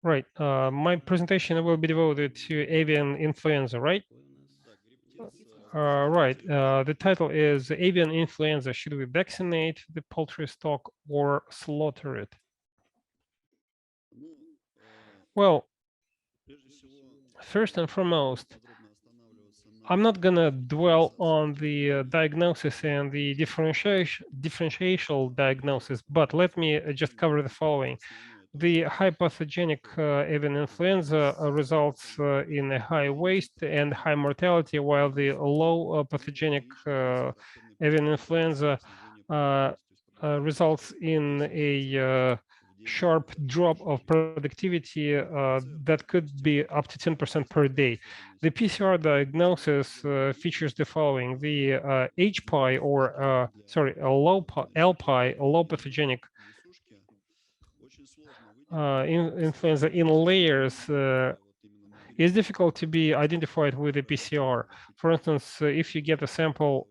Right. My presentation will be devoted to avian influenza, right? Right. The title is Avian Influenza. Should we vaccinate the poultry stock or slaughter it? Well, first and foremost, I'm not gonna dwell on the diagnosis and the differential diagnosis, but let me just cover the following. The hypopathogenic avian influenza results in a high waste and high mortality, while the low pathogenic avian influenza uh, results in a sharp drop of productivity that could be up to 10% per day. The PCR diagnosis features the following: the HPI, or sorry, a low LPI, a low pathogenic influenza in layers is difficult to be identified with a PCR. For instance, if you get a sample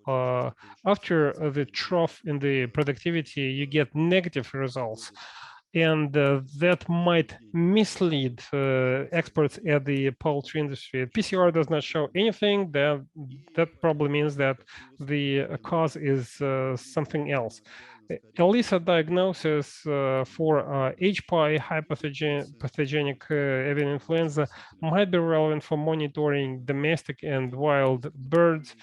after the trough in the productivity, you get negative results. And that might mislead experts at the poultry industry. PCR does not show anything. That probably means that the cause is something else. ELISA diagnosis for HPI, pathogenic avian influenza, might be relevant for monitoring domestic and wild birds.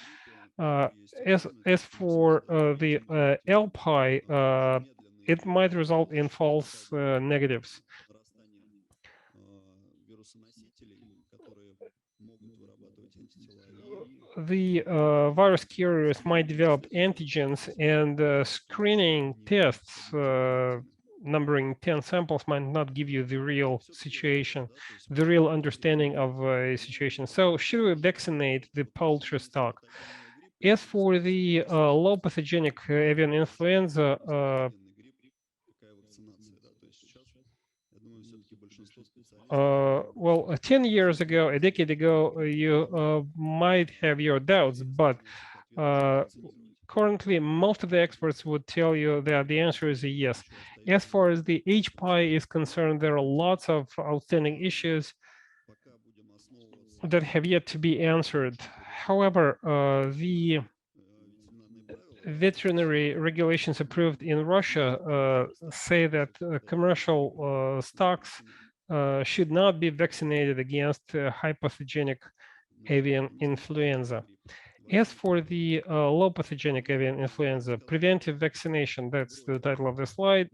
Uh, as for the LPI, it might result in false negatives. The virus carriers might develop antigens, and screening tests numbering 10 samples might not give you the real situation, the real understanding of a situation. So should we vaccinate the poultry stock? As for the low pathogenic avian influenza, well, 10 years ago, a decade ago, you might have your doubts, but uh, currently, most of the experts would tell you that the answer is a yes. As far as the HPI is concerned, there are lots of outstanding issues that have yet to be answered. However, the veterinary regulations approved in Russia say that commercial stocks should not be vaccinated against hypopathogenic avian influenza. As for the low pathogenic avian influenza, preventive vaccination, that's the title of the slide.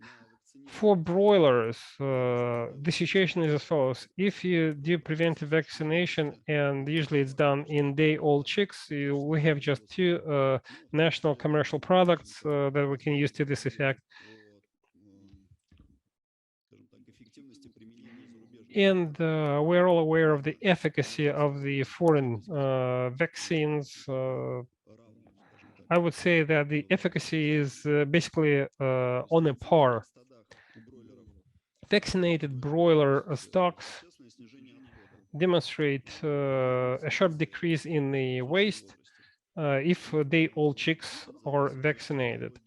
For broilers, the situation is as follows. If you do preventive vaccination, and usually it's done in day-old chicks, we have just two national commercial products that we can use to this effect. And we're all aware of the efficacy of the foreign vaccines. I would say that the efficacy is basically on a par. Vaccinated broiler stocks demonstrate a sharp decrease in the waste if they all chicks are vaccinated.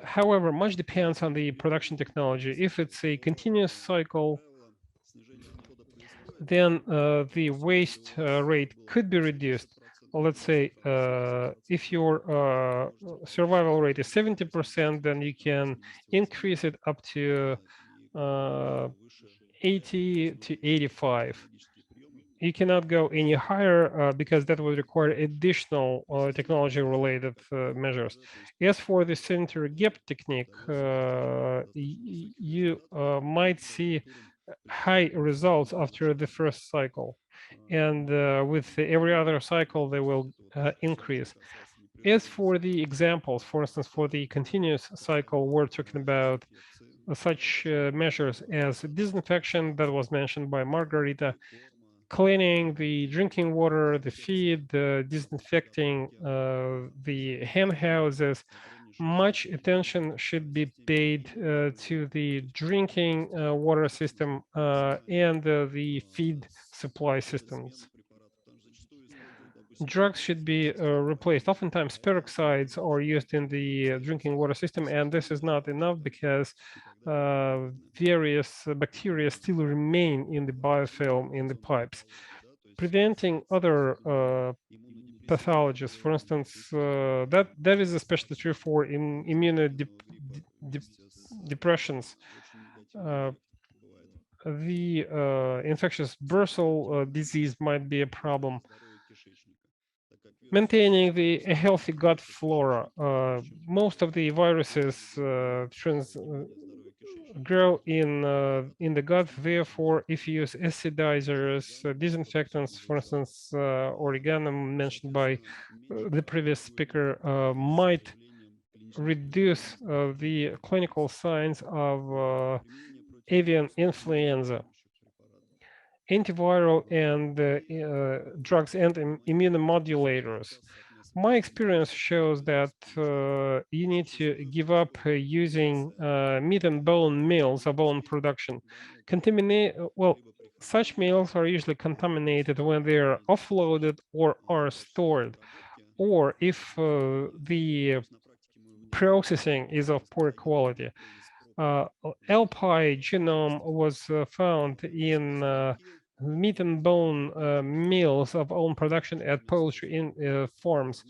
However, much depends on the production technology. If it's a continuous cycle, then the waste rate could be reduced. Let's say if your survival rate is 70%, then you can increase it up to 80 to 85. You cannot go any higher because that would require additional technology-related measures. As for the sanitary gap technique, you might see high results after the first cycle, and with every other cycle, they will increase. As for the examples, for instance, for the continuous cycle, we're talking about such measures as disinfection that was mentioned by Margarita, cleaning the drinking water, the feed, disinfecting the hen houses. Much attention should be paid to the drinking water system and the feed supply systems. drugs should be replaced. Oftentimes, peroxides are used in the drinking water system, and this is not enough because various bacteria still remain in the biofilm in the pipes, preventing other pathologies. For instance, that is especially true for immunodepressions. Uh, the infectious bursal disease might be a problem. Maintaining a healthy gut flora. Most of the viruses grow in the gut. Therefore, if you use acidizers, disinfectants, for instance, oregano mentioned by the previous speaker, might reduce the clinical signs of avian influenza. Antiviral and drugs and immunomodulators. My experience shows that you need to give up using meat and bone meals of bone production. Well, such meals are usually contaminated when they are offloaded or are stored, or if the processing is of poor quality. Alpine genome was found in meat and bone meals of own production at poultry farms,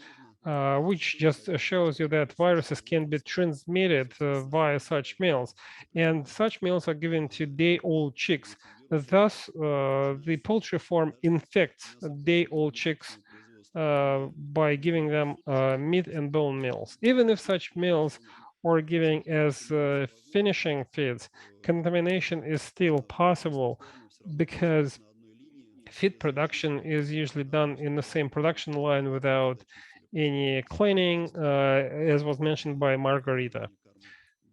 which just shows you that viruses can be transmitted via such meals. And such meals are given to day-old chicks. Thus, the poultry farm infects day-old chicks by giving them meat and bone meals. Even if such meals are given as finishing feeds, contamination is still possible because feed production is usually done in the same production line without any cleaning, as was mentioned by Margarita.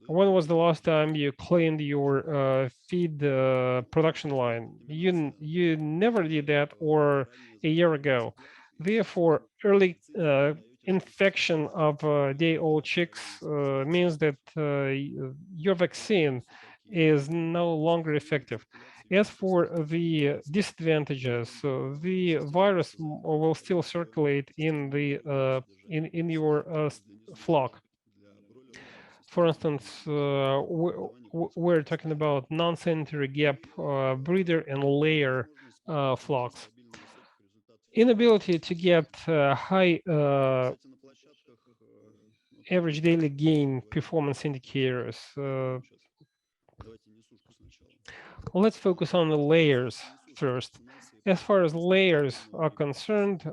When was the last time you cleaned your feed production line? You never did that, or a year ago. Therefore, early infection of day-old chicks means that your vaccine is no longer effective. As for the disadvantages, the virus will still circulate in the in your flock. For instance, we're talking about non-sanitary gap breeder and layer flocks. Inability to get high average daily gain performance indicators. Let's focus on the layers first. As far as layers are concerned,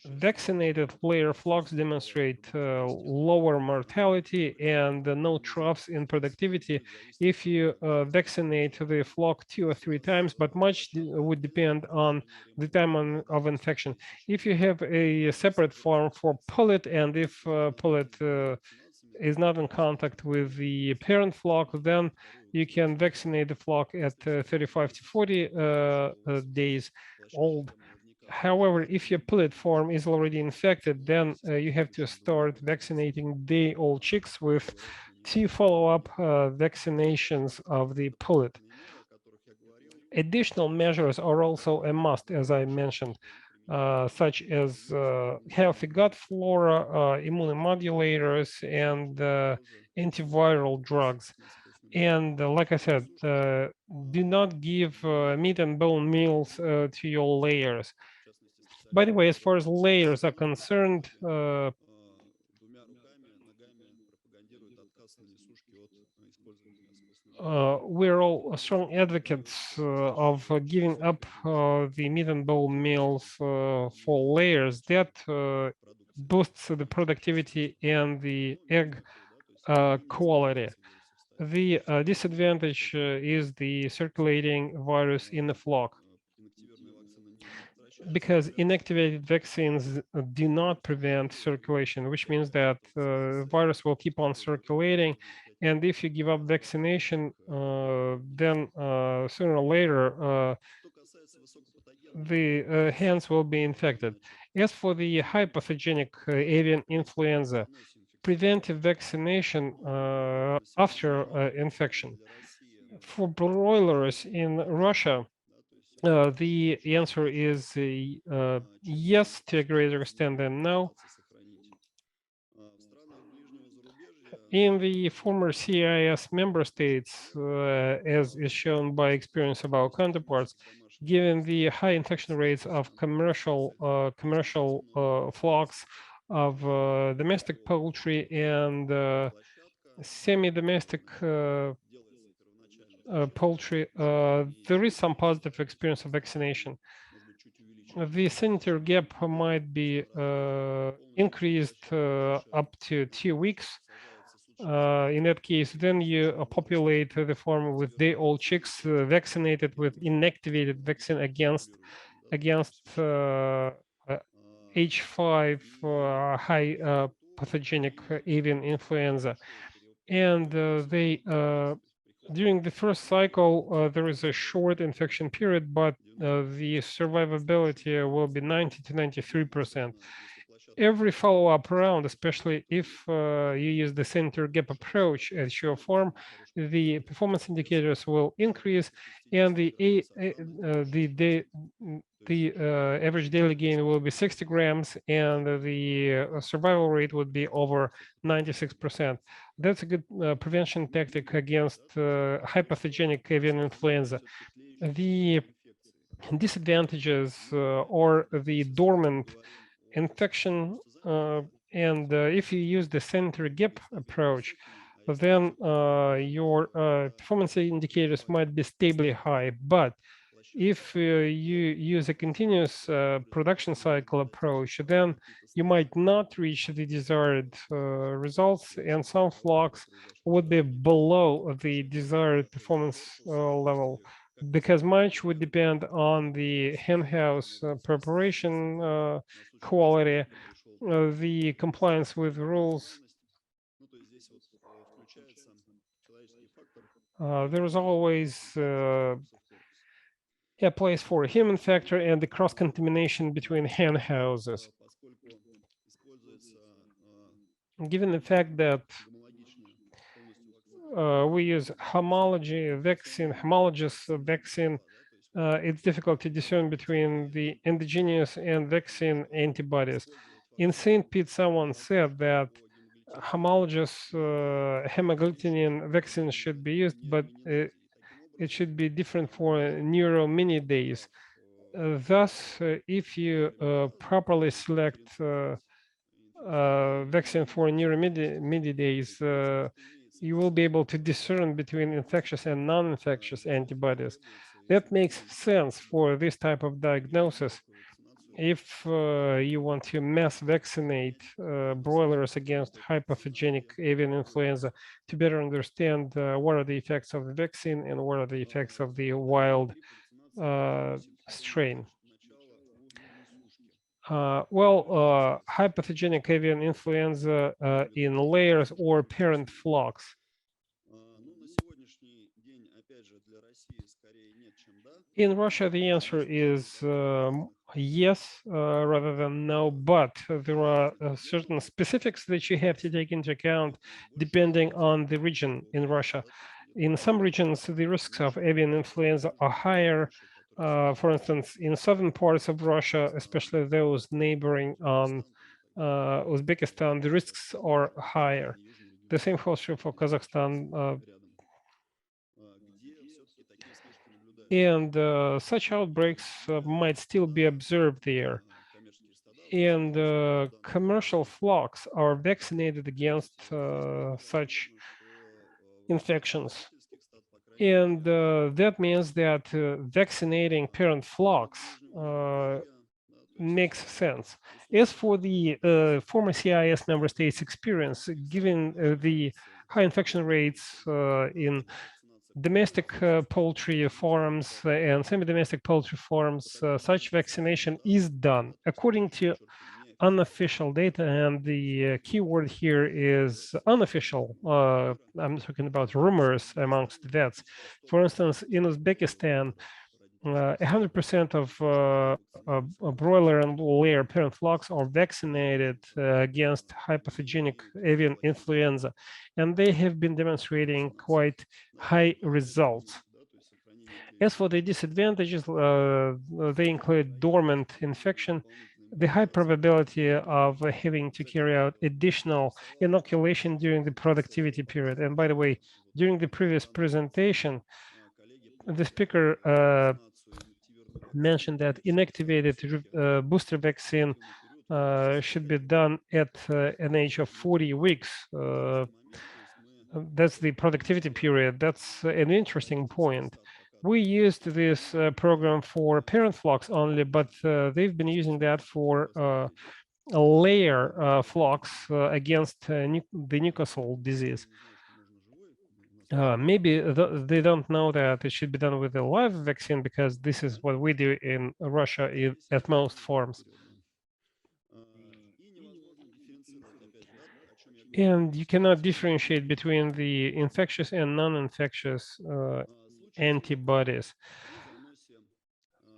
vaccinated layer flocks demonstrate lower mortality and no troughs in productivity if you vaccinate the flock 2 or 3 times, but much would depend on the time of infection. If you have a separate farm for pullet, and if pullet is not in contact with the parent flock, then you can vaccinate the flock at 35 to 40 days old. However, if your pullet farm is already infected, then you have to start vaccinating the old chicks with 2 follow-up vaccinations of the pullet. Additional measures are also a must, as I mentioned, such as healthy gut flora, immunomodulators, and antiviral drugs. And like I said, do not give meat and bone meals to your layers. By the way, as far as layers are concerned, we're all strong advocates of giving up the meat and bone meals for layers. That boosts the productivity and the egg quality. The disadvantage is the circulating virus in the flock, because inactivated vaccines do not prevent circulation, which means that virus will keep on circulating. And if you give up vaccination, then sooner or later, the hands will be infected. As for the hypopathogenic avian influenza, preventive vaccination after infection. For broilers in Russia, The answer is yes to a greater extent than no. In the former CIS member states, as is shown by experience of our counterparts, given the high infection rates of commercial flocks, of domestic poultry, and semi-domestic poultry, there is some positive experience of vaccination. The sanitary gap might be increased up to 2 weeks. In that case, then you populate the farm with day-old chicks vaccinated with inactivated vaccine against H5 high pathogenic avian influenza, and they during the first cycle there is a short infection period, but the survivability will be 90 to 93%. Every follow-up round, especially if you use the center gap approach at your farm, the performance indicators will increase, and the average daily gain will be 60 grams, and the survival rate would be over 96%. That's a good prevention tactic against hypopathogenic avian influenza. The disadvantages or the dormant infection, and if you use the sanitary gap approach, then your performance indicators might be stably high. But if you use a continuous production cycle approach, then you might not reach the desired results, and some flocks would be below the desired performance level, because much would depend on the henhouse preparation quality, the compliance with rules. There is always a place for a human factor and the cross-contamination between hen houses. Given the fact that we use homologous vaccine, it's difficult to discern between the indigenous and vaccine antibodies. In St. Pete, someone said that homologous hemagglutinin vaccine should be used, but it should be different for neurominidays. Thus, if you properly select vaccine for neurominidays, you will be able to discern between infectious and non-infectious antibodies. That makes sense for this type of diagnosis. If you want to mass vaccinate broilers against hypopathogenic avian influenza to better understand what are the effects of the vaccine and what are the effects of the wild strain. Hypopathogenic avian influenza in layers or parent flocks. In Russia, the answer is yes rather than no, but there are certain specifics that you have to take into account depending on the region in Russia. In some regions, the risks of avian influenza are higher. For instance, in southern parts of Russia, especially those neighboring on Uzbekistan, the risks are higher. The same holds true for Kazakhstan. And such outbreaks might still be observed there. And commercial flocks are vaccinated against such infections. And that means that vaccinating parent flocks makes sense. As for the former CIS member states' experience, given the high infection rates in domestic poultry farms and semi-domestic poultry farms, such vaccination is done according to unofficial data, and the keyword here is unofficial. I'm talking about rumors amongst vets. For instance, in Uzbekistan, 100% of broiler and layer parent flocks are vaccinated against hypopathogenic avian influenza, and they have been demonstrating quite high results. As for the disadvantages, they include dormant infection, the high probability of having to carry out additional inoculation during the productivity period. And by the way, during the previous presentation, the speaker mentioned that inactivated booster vaccine should be done at an age of 40 weeks. That's the productivity period. That's an interesting point. We used this program for parent flocks only, but they've been using that for layer flocks against the Newcastle disease. Maybe they don't know that it should be done with a live vaccine because this is what we do in Russia at most farms. And you cannot differentiate between the infectious and non-infectious antibodies.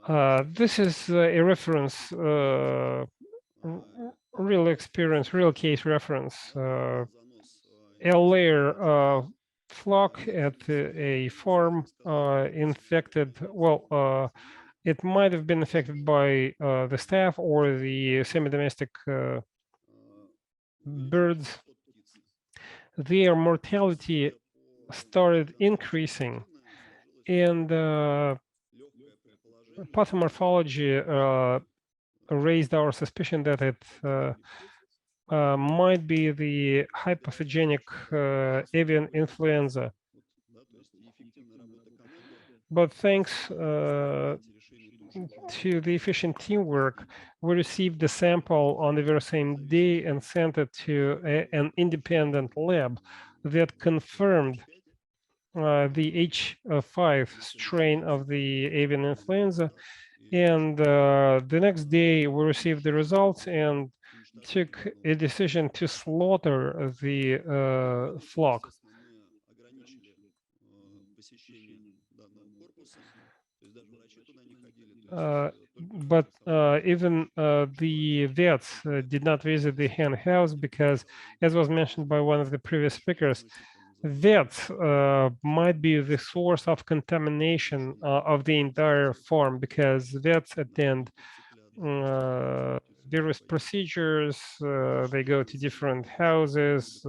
This is a reference, real experience, real case reference. A layer flock at a farm infected, well, it might have been affected by the staff or the semi-domestic birds. Their mortality started increasing, and pathomorphology raised our suspicion that it might be the hypopathogenic avian influenza. But thanks to the efficient teamwork, we received the sample on the very same day and sent it to an independent lab that confirmed the H5 strain of the avian influenza. And the next day, we received the results and took a decision to slaughter the flock. But even the vets did not visit the hen house because, as was mentioned by one of the previous speakers, vets might be the source of contamination of the entire farm because vets attend various procedures. They go to different houses,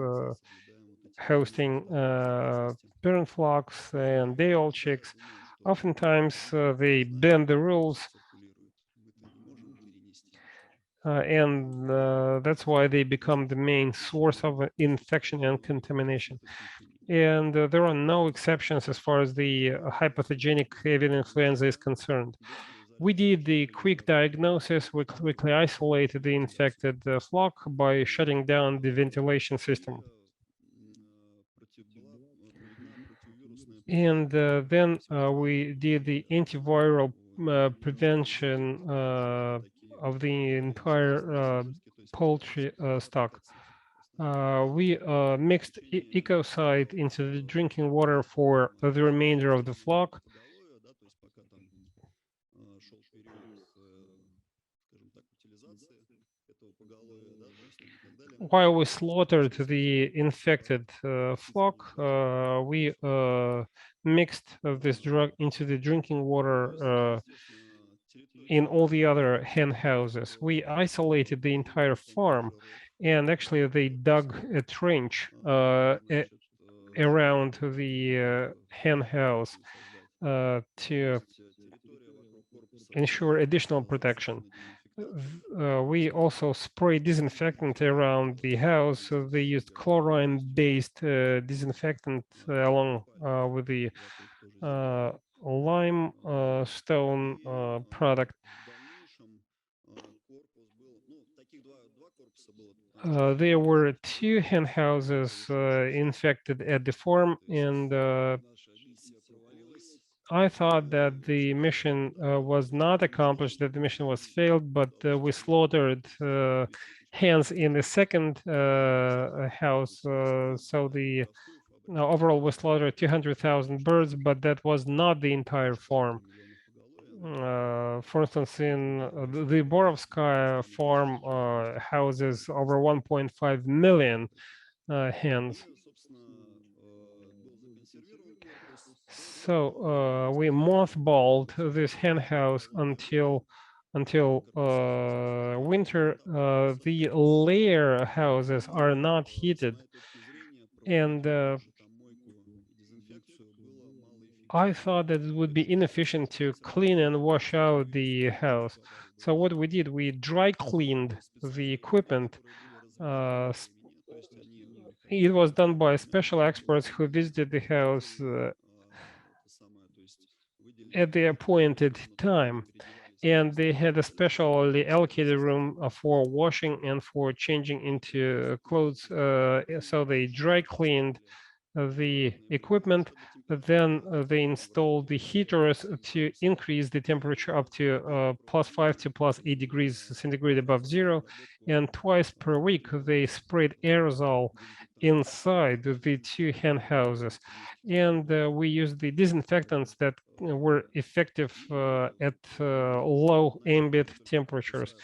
hosting parent flocks and day-old chicks. Oftentimes, they bend the rules, and that's why they become the main source of infection and contamination. And there are no exceptions as far as the hypopathogenic avian influenza is concerned. We did the quick diagnosis. We quickly isolated the infected flock by shutting down the ventilation system. And then we did the antiviral prevention of the entire poultry stock. We mixed ecocide into the drinking water for the remainder of the flock. While we slaughtered the infected flock, we mixed this drug into the drinking water in all the other hen houses. We isolated the entire farm, and actually they dug a trench around the hen house to ensure additional protection. We also spray disinfectant around the house. So they used chlorine-based disinfectant along with the lime stone product. There were 2 hen houses infected at the farm, and I thought that the mission was not accomplished, that the mission was failed, but we slaughtered hens in the second house. So the overall we slaughtered 200,000 birds, but that was not the entire farm. For instance, in the Borovskaya farm houses over 1.5 million hens. So we mothballed this hen house until winter. The layer houses are not heated, and I thought that it would be inefficient to clean and wash out the house. So what we did, we dry cleaned the equipment. It was done by special experts who visited the house at the appointed time, and they had a specially allocated room for washing and for changing into clothes. So they dry cleaned the equipment. Then they installed the heaters to increase the temperature up to +5 to +8 degrees centigrade above zero. And twice per week, they sprayed aerosol inside the two hen houses. And we used the disinfectants that were effective at low ambient temperatures.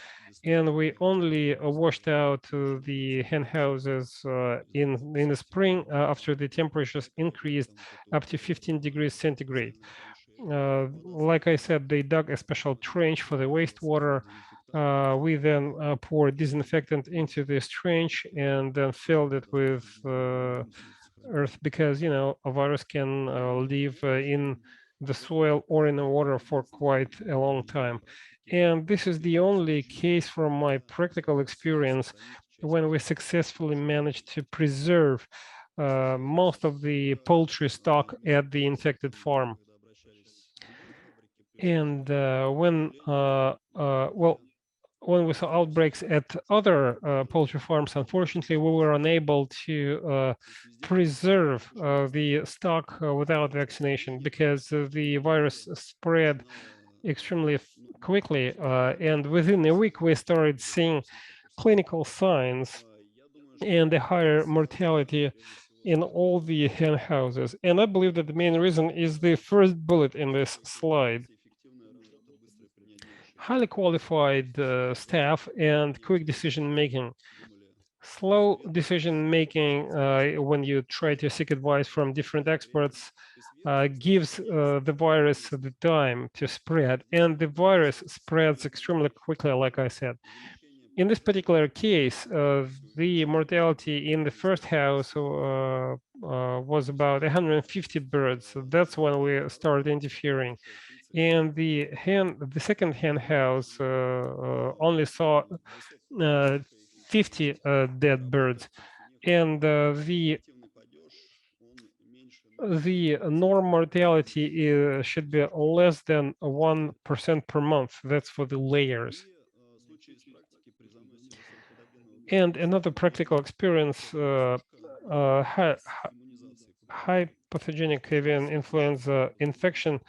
And we only washed out the hen houses in the spring after the temperatures increased up to 15 degrees centigrade. Like I said, they dug a special trench for the wastewater. We then poured disinfectant into this trench and then filled it with earth, because a virus can live in the soil or in the water for quite a long time. And this is the only case from my practical experience when we successfully managed to preserve most of the poultry stock at the infected farm. And when we saw outbreaks at other poultry farms, unfortunately, we were unable to preserve the stock without vaccination, because the virus spread extremely quickly. And within a week, we started seeing clinical signs and a higher mortality in all the hen houses. And I believe that the main reason is the first bullet in this slide. Highly qualified staff and quick decision making. Slow decision making when you try to seek advice from different experts gives the virus the time to spread, and the virus spreads extremely quickly, like I said. In this particular case, the mortality in the first house was about 150 birds. That's when we started interfering. And the second hen house only saw 50 dead birds, and the norm mortality should be less than 1% per month. That's for the layers. And another practical experience, high pathogenic avian influenza infection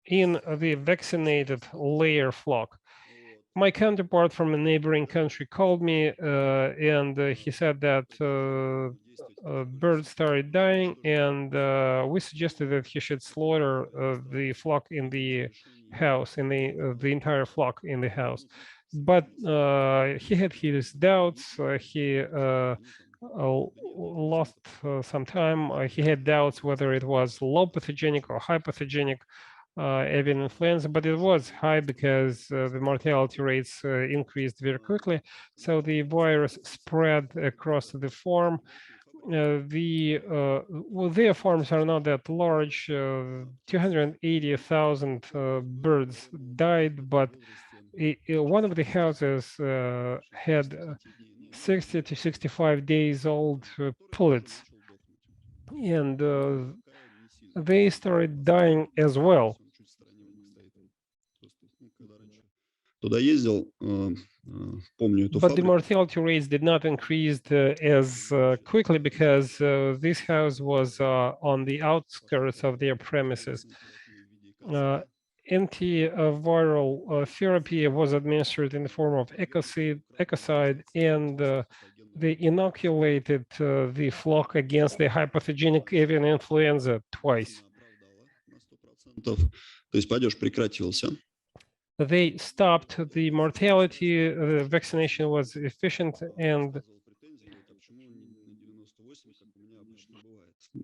in the vaccinated layer flock. My counterpart from a neighboring country called me and he said that birds started dying, and we suggested that he should slaughter the flock in the house, in the entire flock in the house. But he had his doubts. He lost some time. He had doubts whether it was low pathogenic or high pathogenic avian influenza, but it was high because the mortality rates increased very quickly. So the virus spread across the farm. Their farms are not that large. 280,000 birds died, but one of the houses had 60 to 65 days old pullets, and they started dying as well. But the mortality rates did not increase as quickly because this house was on the outskirts of their premises. Antiviral therapy was administered in the form of ecocide, and they inoculated the flock against the hypopathogenic avian influenza twice. They stopped the mortality, vaccination was efficient, and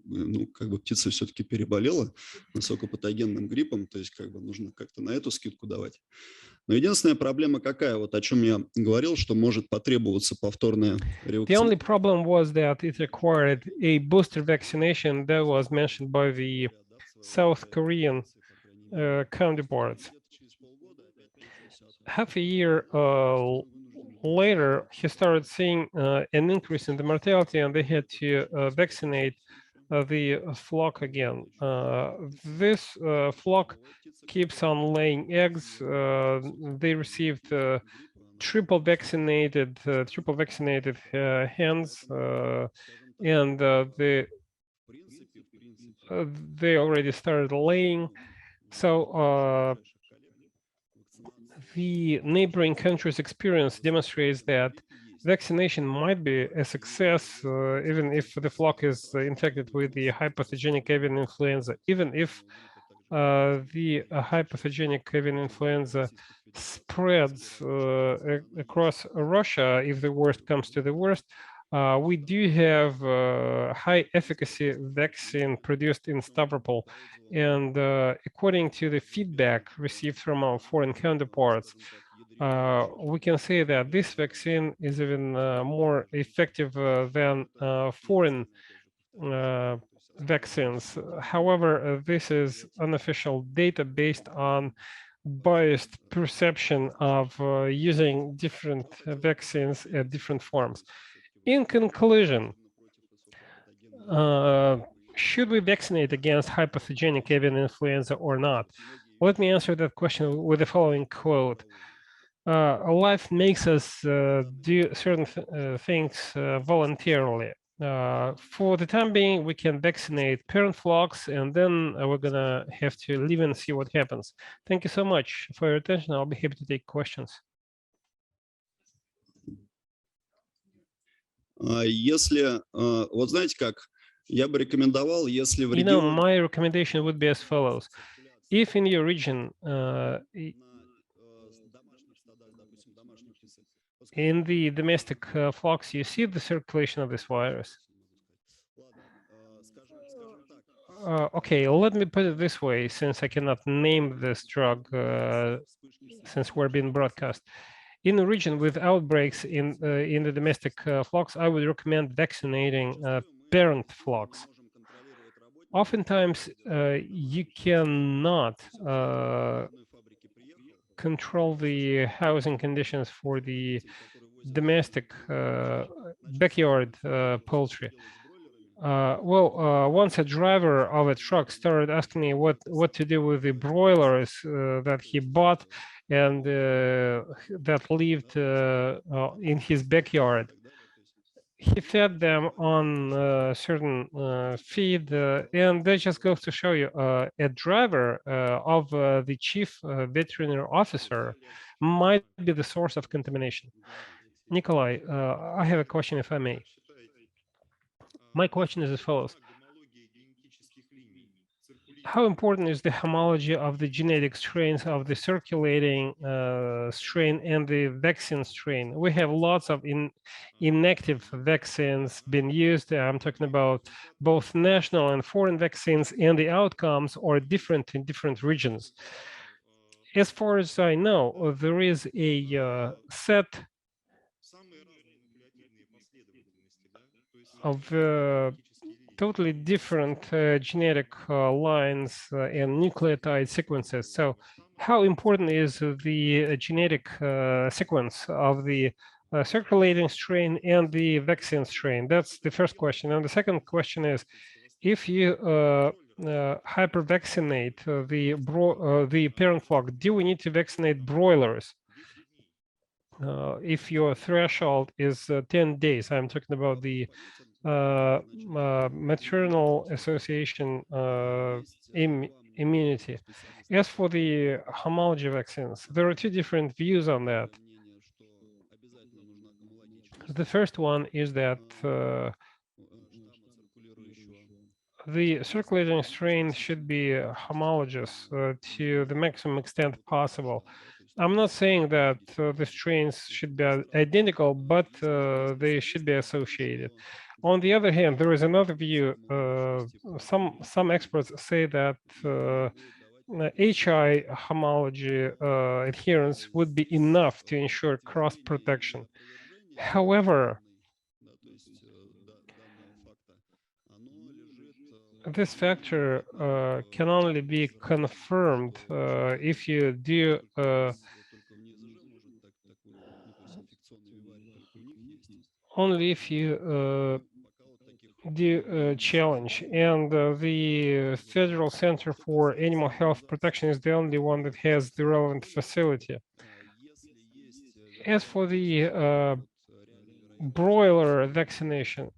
ну, как бы птица все-таки переболела высокопатогенным гриппом, то есть как бы нужно как-то на эту скидку давать. Но единственная проблема какая, вот о чем я говорил, что может потребоваться повторная The only ревакцинация. problem was that it required a booster vaccination that was mentioned by the South Korean counterparts. Half a year later, he started seeing an increase in the mortality, and they had to vaccinate the flock again. This flock keeps on laying eggs. They received triple vaccinated hens, and they already started laying. So the neighboring countries' experience demonstrates that vaccination might be a success, even if the flock is infected with the high pathogenic avian influenza, even if the high pathogenic avian influenza spreads across Russia, if the worst comes to the worst. We do have high efficacy vaccine produced in Stavropol. And according to the feedback received from our foreign counterparts, we can say that this vaccine is even more effective than foreign vaccines. However, this is unofficial data based on biased perception of using different vaccines at different forms. In conclusion, should we vaccinate against hypopathogenic avian influenza or not? Let me answer that question with the following quote. Life makes us do certain things voluntarily. For the time being, we can vaccinate parent flocks, and then we're gonna have to live and see what happens. Thank you so much for your attention. I'll be happy to take questions. Если, вот знаете как, я бы рекомендовал, если в регионе... my recommendation would be as follows. If in your region, in the domestic flocks, you see the circulation of this virus. Okay, let me put it this way, since I cannot name this drug, since we're being broadcast. In a region with outbreaks in the domestic flocks, I would recommend vaccinating parent flocks. Oftentimes, you cannot control the housing conditions for the domestic backyard poultry. Once a driver of a truck started asking me what to do with the broilers that he bought and that lived in his backyard. He fed them on certain feed, and that just goes to show you a driver of the chief veterinary officer might be the source of contamination. Nikolay, I have a question, if I may. My question is as follows. How important is the homology of the genetic strains of the circulating strain and the vaccine strain? We have lots of inactive vaccines being used. I'm talking about both national and foreign vaccines, and the outcomes are different in different regions. As far as I know, there is a set of totally different genetic lines and nucleotide sequences. So how important is the genetic sequence of the circulating strain and the vaccine strain? That's the first question. And the second question is, if you hyper-vaccinate the parent flock, do we need to vaccinate broilers? If your threshold is 10 days, I'm talking about the maternal association immunity. As for the homology vaccines, there are two different views on that. The first one is that the circulating strain should be homologous to the maximum extent possible. I'm not saying that the strains should be identical, but they should be associated. On the other hand, there is another view. Some experts say that HI homology adherence would be enough to ensure cross protection. However, this factor can only be confirmed if you do only if you do challenge, and the Federal Center for Animal Health Protection is the only one that has the relevant facility. As for the broiler vaccination,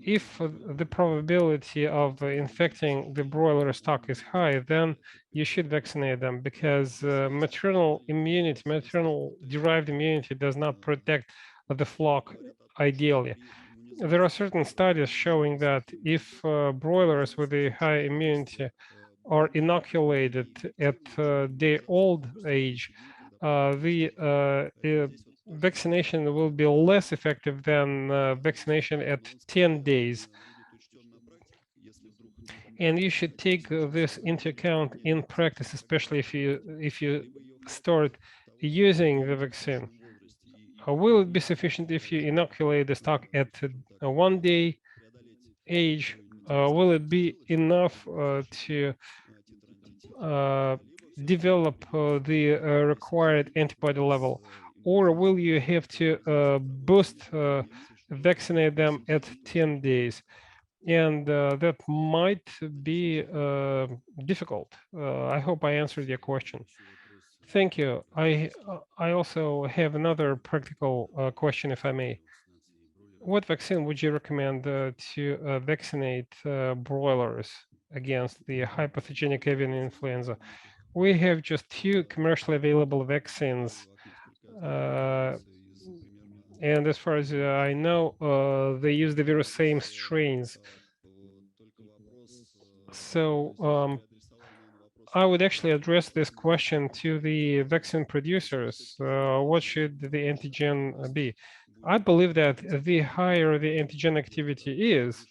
if the probability of infecting the broiler stock is high, then you should vaccinate them, because maternal immunity, maternal derived immunity does not protect the flock ideally. There are certain studies showing that if broilers with a high immunity are inoculated at their old age, the vaccination will be less effective than vaccination at 10 days. And you should take this into account in practice, especially if you start using the vaccine. Will it be sufficient if you inoculate the stock at 1 day age? Will it be enough to develop the required antibody level, or will you have to boost vaccinate them at 10 days? And that might be difficult. I hope I answered your question. Thank you. I also have another practical question, if I may. What vaccine would you recommend to vaccinate broilers against the hypopathogenic avian influenza? We have just two commercially available vaccines. And as far as I know, they use the very same strains. So I would actually address this question to the vaccine producers. What should the antigen be? I believe that the higher the antigen activity is,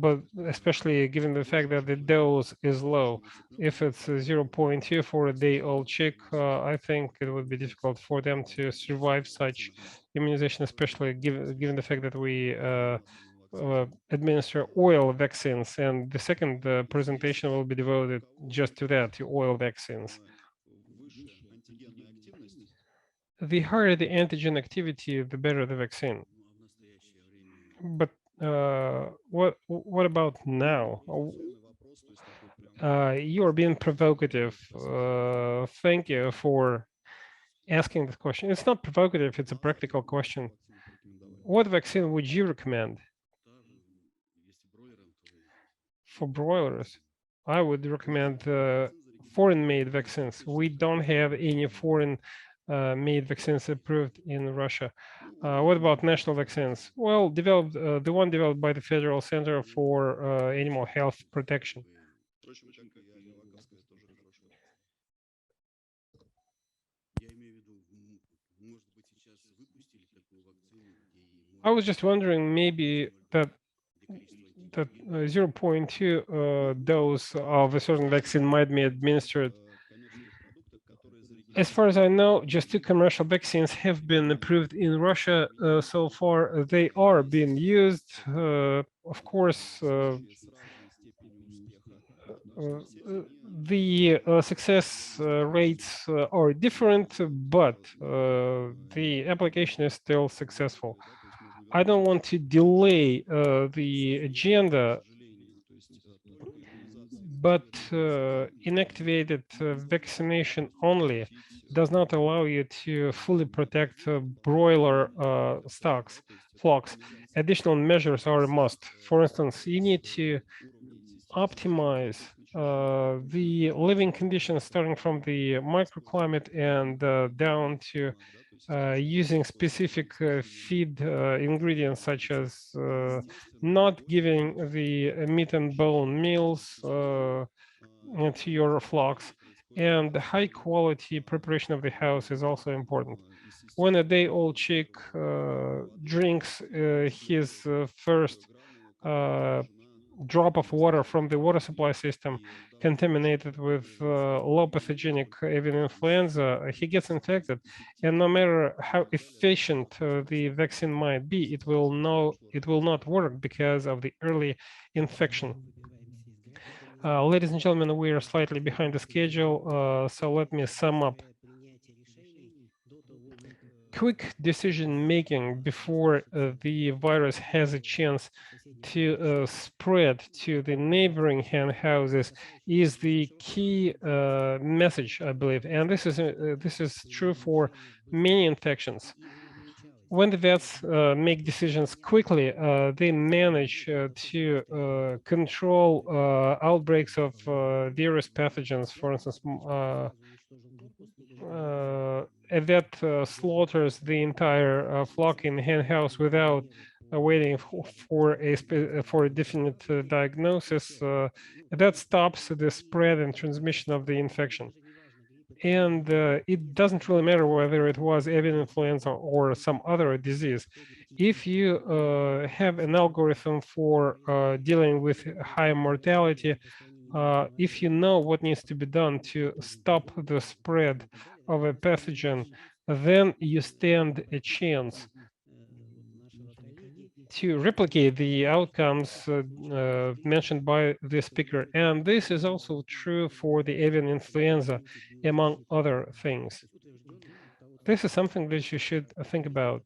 but especially given the fact that the dose is low, if it's 0.2 for a day-old chick, I think it would be difficult for them to survive such immunization, especially given the fact that we administer oil vaccines, and the second presentation will be devoted just to that, to oil vaccines. The higher the antigen activity, the better the vaccine. But what about now? You are being provocative. Thank you for asking this question. It's not provocative, it's a practical question. What vaccine would you recommend for broilers? I would recommend foreign-made vaccines. We don't have any foreign made vaccines approved in Russia. What about national vaccines? Well, developed the one developed by the Federal Center for Animal Health Protection. I was just wondering maybe that 0.2 dose of a certain vaccine might be administered. As far as I know, just two commercial vaccines have been approved in Russia so far. They are being used. Of course, the success rates are different, but the application is still successful. I don't want to delay the agenda, but inactivated vaccination only does not allow you to fully protect broiler flocks. Additional measures are a must. For instance, you need to optimize the living conditions starting from the microclimate and down to using specific feed ingredients, such as not giving the meat and bone meals to your flocks, And high quality preparation of the house is also important. When a day-old chick drinks his first uh, drop of water from the water supply system contaminated with low pathogenic avian influenza, he gets infected. And no matter how efficient the vaccine might be, it will not work because of the early infection. Ladies and gentlemen, we are slightly behind the schedule, so let me sum up. Quick decision making before the virus has a chance to spread to the neighboring hen houses is the key message, I believe, and this is true for many infections. When the vets make decisions quickly, they manage to control outbreaks of various pathogens. For instance, a vet slaughters the entire flock in hen house without waiting for a definite diagnosis. That stops the spread and transmission of the infection. And it doesn't really matter whether it was avian influenza or some other disease. If you have an algorithm for dealing with high mortality, if you know what needs to be done to stop the spread of a pathogen, then you stand a chance to replicate the outcomes mentioned by the speaker. And this is also true for the avian influenza, among other things. This is something that you should think about.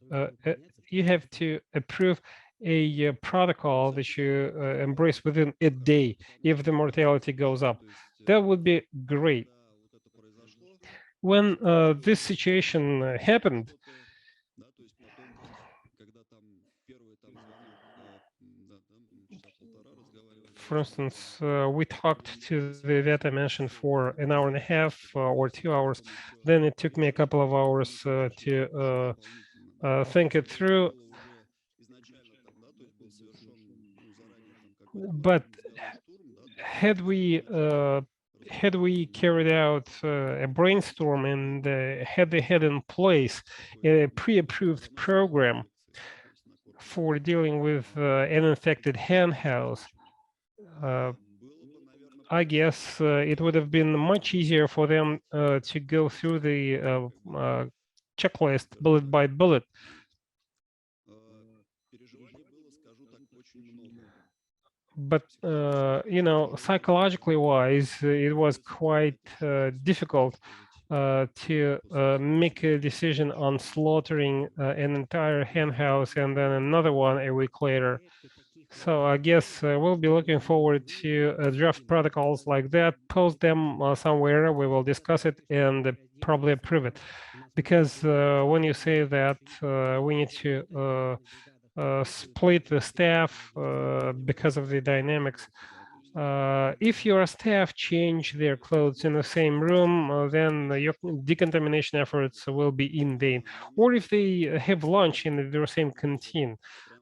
You have to approve a protocol that you embrace within a day if the mortality goes up. That would be great. When this situation happened, for instance, we talked to the vet I mentioned for an hour and a half or 2 hours. Then it took me a couple of hours to think it through. But had we carried out a brainstorm and had they had in place a pre-approved program for dealing with an infected hen house, uh, I guess it would have been much easier for them to go through the checklist bullet by bullet. But you know, psychologically wise, it was quite difficult to make a decision on slaughtering an entire hen house and then another one a week later. So I guess we'll be looking forward to draft protocols like that, post them somewhere, we will discuss it and probably approve it. Because when you say that we need to split the staff because of the dynamics, if your staff change their clothes in the same room, then your decontamination efforts will be in vain. Or if they have lunch in the same canteen,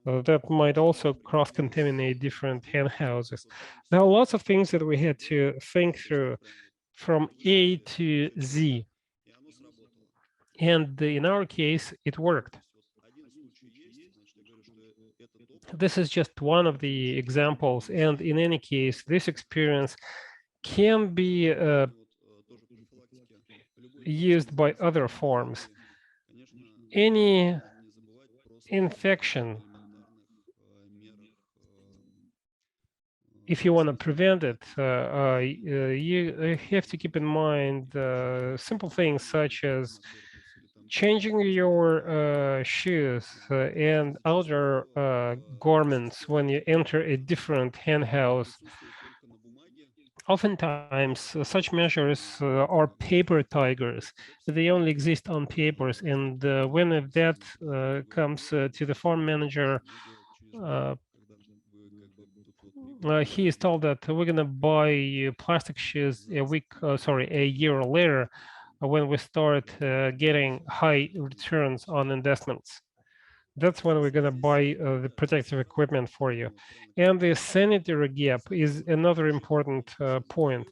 that might also cross-contaminate different hen houses. There are lots of things that we had to think through from A to Z. And in our case, it worked. This is just one of the examples. And in any case, this experience can be used by other forms. Any infection, if you want to prevent it, you have to keep in mind simple things such as changing your shoes and outer garments when you enter a different hen house. Oftentimes, such measures are paper tigers. They only exist on papers, and when a vet comes to the farm manager, uh, he is told that we're going to buy plastic shoes a year later when we start getting high returns on investments. That's when we're going to buy the protective equipment for you. And the sanitary gap is another important point.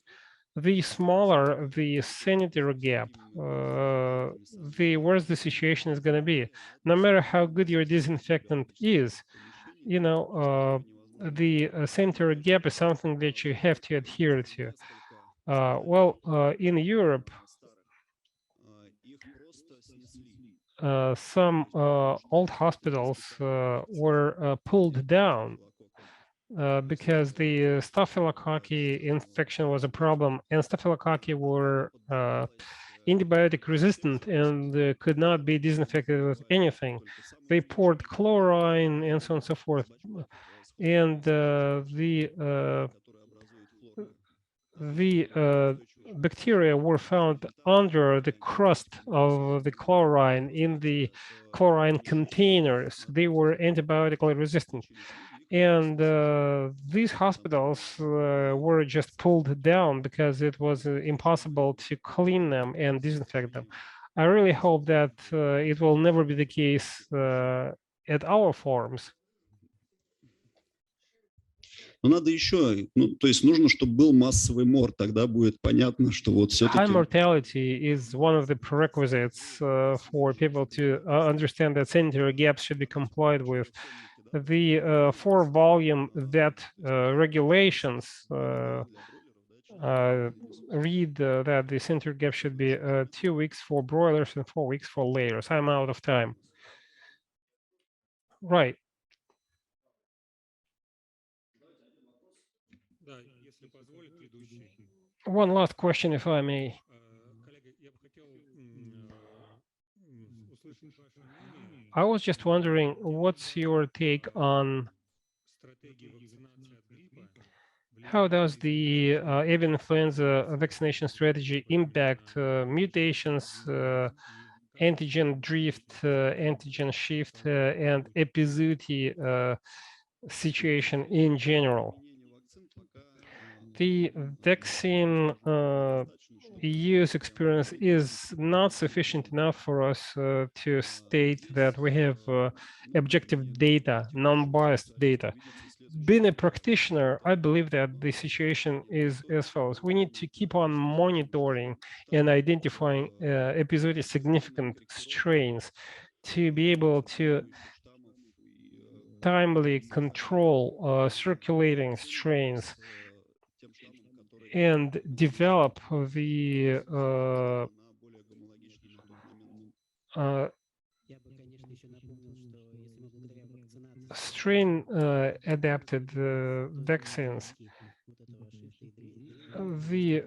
the smaller the sanitary gap, the worse the situation is going to be. No matter how good your disinfectant is, the sanitary gap is something that you have to adhere to. In Europe, some old hospitals were pulled down because the staphylococci infection was a problem, and staphylococci were antibiotic resistant and could not be disinfected with anything. They poured chlorine and so on and so forth. And the bacteria were found under the crust of the chlorine in the chlorine containers. They were antibiotically resistant. And these hospitals were just pulled down because it was impossible to clean them and disinfect them. I really hope that it will never be the case at our farms. Но надо еще, то есть нужно, чтобы был массовый мор, тогда будет понятно, что вот High все-таки... mortality is one of the prerequisites for people to understand that sanitary gaps should be complied with. The 4-volume vet regulations read that the sanitary gap should be 2 weeks for broilers and 4 weeks for layers. I'm out of time. Right. One last question, if I may. I was just wondering, what's your take on how does the avian influenza vaccination strategy impact mutations, antigen drift, antigen shift, and epizooty situation in general? The vaccine use experience is not sufficient enough for us to state that we have objective data, non-biased data. Being a practitioner, I believe that the situation is as follows. We need to keep on monitoring and identifying episodic significant strains to be able to timely control circulating strains and develop the strain adapted vaccines. The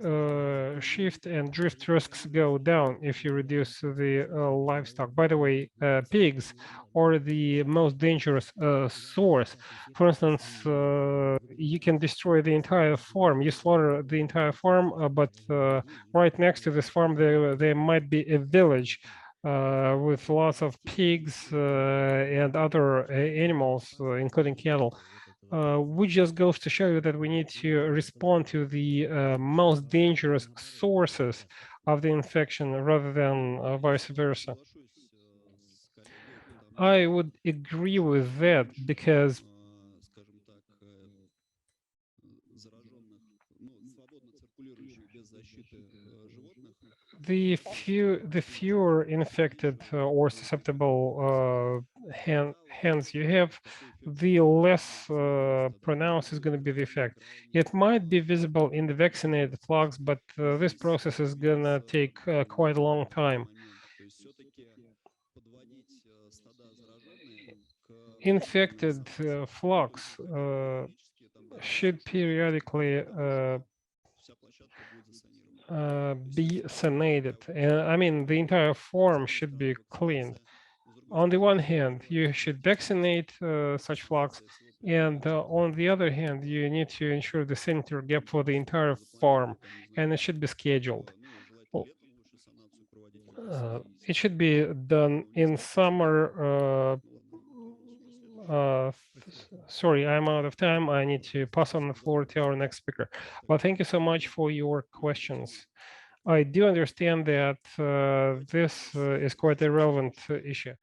shift and drift risks go down if you reduce the livestock. By the way, pigs are the most dangerous source. For instance, you can destroy the entire farm. You slaughter the entire farm, but right next to this farm, there might be a village with lots of pigs and other animals, including cattle. Which just goes to show you that we need to respond to the most dangerous sources of the infection rather than vice versa. I would agree with that because the fewer infected or susceptible hands you have, the less pronounced is going to be the effect. It might be visible in the vaccinated flocks, but this process is going to take quite a long time. Infected flocks should periodically be sanated. I mean, the entire farm should be cleaned. On the one hand, you should vaccinate such flocks, and on the other hand, you need to ensure the sanitary gap for the entire farm, and it should be scheduled. It should be done in summer. Sorry, I'm out of time. I need to pass on the floor to our next speaker. Well, thank you so much for your questions. I do understand that this is quite a relevant issue.